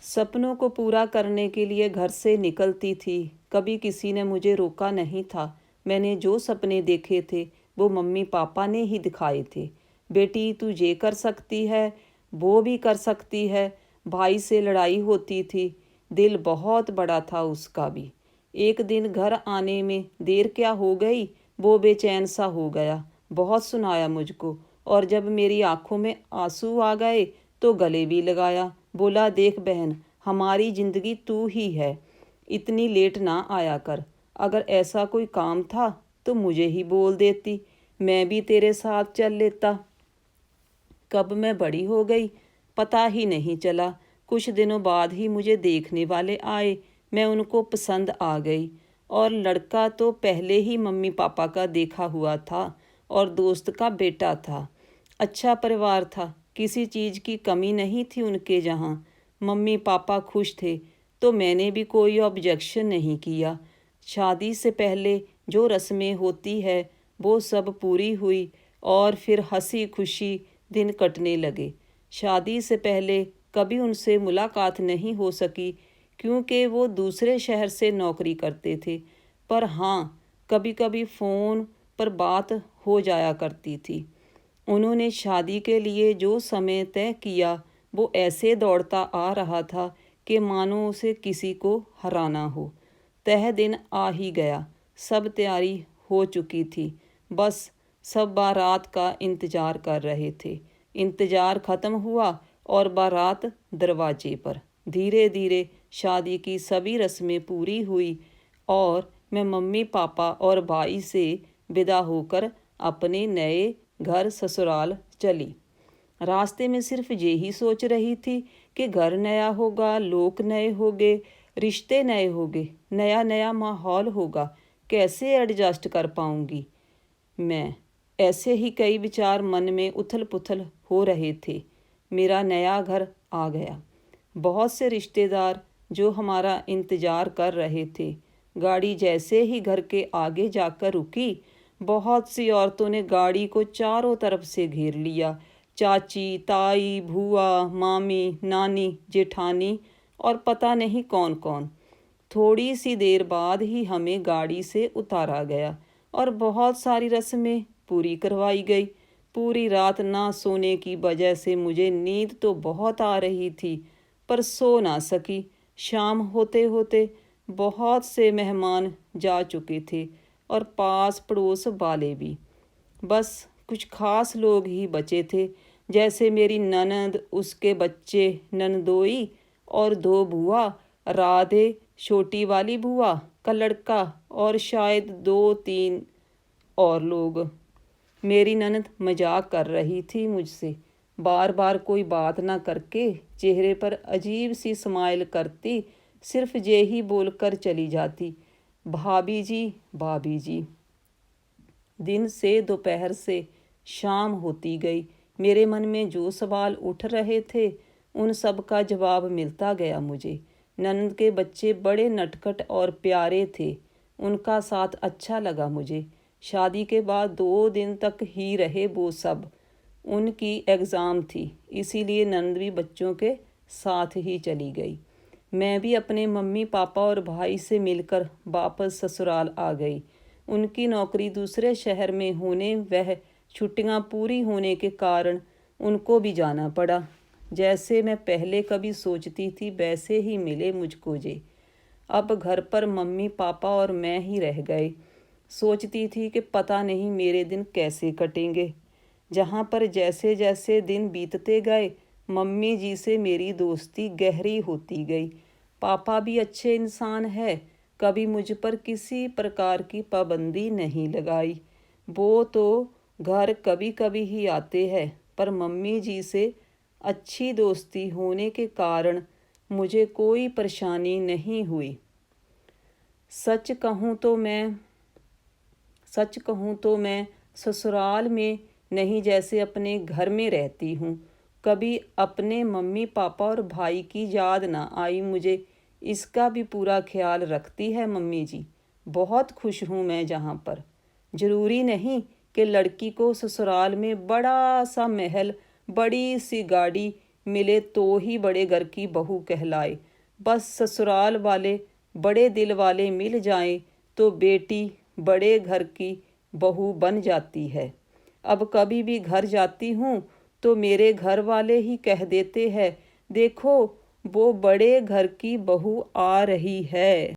सपनों को पूरा करने के लिए घर से निकलती थी। कभी किसी ने मुझे रोका नहीं था। मैंने जो सपने देखे थे वो मम्मी पापा ने ही दिखाए थे। बेटी तू ये कर सकती है, वो भी कर सकती है। भाई से लड़ाई होती थी। दिल बहुत बड़ा था उसका भी। एक दिन घर आने में देर क्या हो गई, वो बेचैन सा हो गया। बहुत सुनाया मुझको, और जब मेरी आंखों में आंसू आ गए तो गले भी लगाया। बोला, देख बहन, हमारी जिंदगी तू ही है। इतनी लेट ना आया कर। अगर ऐसा कोई काम था तो मुझे ही बोल देती, मैं भी तेरे साथ चल लेता। कब मैं बड़ी हो गई पता ही नहीं चला। कुछ दिनों बाद ही मुझे देखने वाले आए। मैं उनको पसंद आ गई। और लड़का तो पहले ही मम्मी पापा का देखा हुआ था और दोस्त का बेटा था। अच्छा परिवार था, किसी चीज़ की कमी नहीं थी उनके जहाँ। मम्मी पापा खुश थे तो मैंने भी कोई ऑब्जेक्शन नहीं किया। शादी से पहले जो रस्में होती है वो सब पूरी हुई और फिर हंसी खुशी दिन कटने लगे। शादी से पहले कभी उनसे मुलाकात नहीं हो सकी क्योंकि वो दूसरे शहर से नौकरी करते थे। पर हाँ, कभी कभी फ़ोन पर बात हो जाया करती थी। उन्होंने शादी के लिए जो समय तय किया वो ऐसे दौड़ता आ रहा था कि मानो उसे किसी को हराना हो। तह दिन आ ही गया। सब तैयारी हो चुकी थी। बस सब बारात का इंतज़ार कर रहे थे। इंतज़ार ख़त्म हुआ और बारात दरवाजे पर। धीरे धीरे शादी की सभी रस्में पूरी हुई और मैं मम्मी पापा और भाई से विदा होकर अपने नए घर ससुराल चली। रास्ते में सिर्फ यही सोच रही थी कि घर नया होगा, लोग नए होंगे, रिश्ते नए होंगे, नया नया माहौल होगा, कैसे एडजस्ट कर पाऊंगी मैं। ऐसे ही कई विचार मन में उथल पुथल हो रहे थे। मेरा नया घर आ गया। बहुत से रिश्तेदार जो हमारा इंतज़ार कर रहे थे। गाड़ी जैसे ही घर के आगे जाकर रुकी, बहुत सी औरतों ने गाड़ी को चारों तरफ से घेर लिया। चाची, ताई, भूआ, मामी, नानी, जेठानी और पता नहीं कौन कौन। थोड़ी सी देर बाद ही हमें गाड़ी से उतारा गया और बहुत सारी रस्में पूरी करवाई गई। पूरी रात ना सोने की वजह से मुझे नींद तो बहुत आ रही थी पर सो ना सकी। शाम होते होते बहुत से मेहमान जा चुके थे और पास पड़ोस वाले भी। बस कुछ खास लोग ही बचे थे, जैसे मेरी ननद, उसके बच्चे, ननदोई और दो बुआ, राधे, छोटी वाली बुआ का लड़का और शायद दो तीन और लोग। मेरी ननद मजाक कर रही थी मुझसे। बार बार कोई बात ना करके चेहरे पर अजीब सी स्माइल करती, सिर्फ ये ही बोलकर चली जाती, भाभी जी, भाभी जी। दिन से दोपहर से शाम होती गई। मेरे मन में जो सवाल उठ रहे थे उन सब का जवाब मिलता गया मुझे। ननद के बच्चे बड़े नटखट और प्यारे थे। उनका साथ अच्छा लगा मुझे। शादी के बाद 2 दिन तक ही रहे वो सब। उनकी एग्ज़ाम थी, इसीलिए ननद भी बच्चों के साथ ही चली गई। मैं भी अपने मम्मी पापा और भाई से मिलकर वापस ससुराल आ गई। उनकी नौकरी दूसरे शहर में होने वह छुट्टियां पूरी होने के कारण उनको भी जाना पड़ा। जैसे मैं पहले कभी सोचती थी वैसे ही मिले मुझको जे। अब घर पर मम्मी पापा और मैं ही रह गए। सोचती थी कि पता नहीं मेरे दिन कैसे कटेंगे। जहाँ पर जैसे जैसे दिन बीतते गए मम्मी जी से मेरी दोस्ती गहरी होती गई। पापा भी अच्छे इंसान है, कभी मुझ पर किसी प्रकार की पाबंदी नहीं लगाई। वो तो घर कभी कभी ही आते हैं, पर मम्मी जी से अच्छी दोस्ती होने के कारण मुझे कोई परेशानी नहीं हुई। सच कहूँ तो मैं सच कहूँ तो मैं ससुराल में नहीं जैसे अपने घर में रहती हूँ। कभी अपने मम्मी पापा और भाई की याद ना आई मुझे। इसका भी पूरा ख्याल रखती है मम्मी जी। बहुत खुश हूँ मैं जहाँ पर। ज़रूरी नहीं कि लड़की को ससुराल में बड़ा सा महल, बड़ी सी गाड़ी मिले तो ही बड़े घर की बहू कहलाए। बस ससुराल वाले बड़े दिल वाले मिल जाएं तो बेटी बड़े घर की बहू बन जाती है। अब कभी भी घर जाती हूँ तो मेरे घर वाले ही कह देते हैं, देखो वो बड़े घर की बहू आ रही है।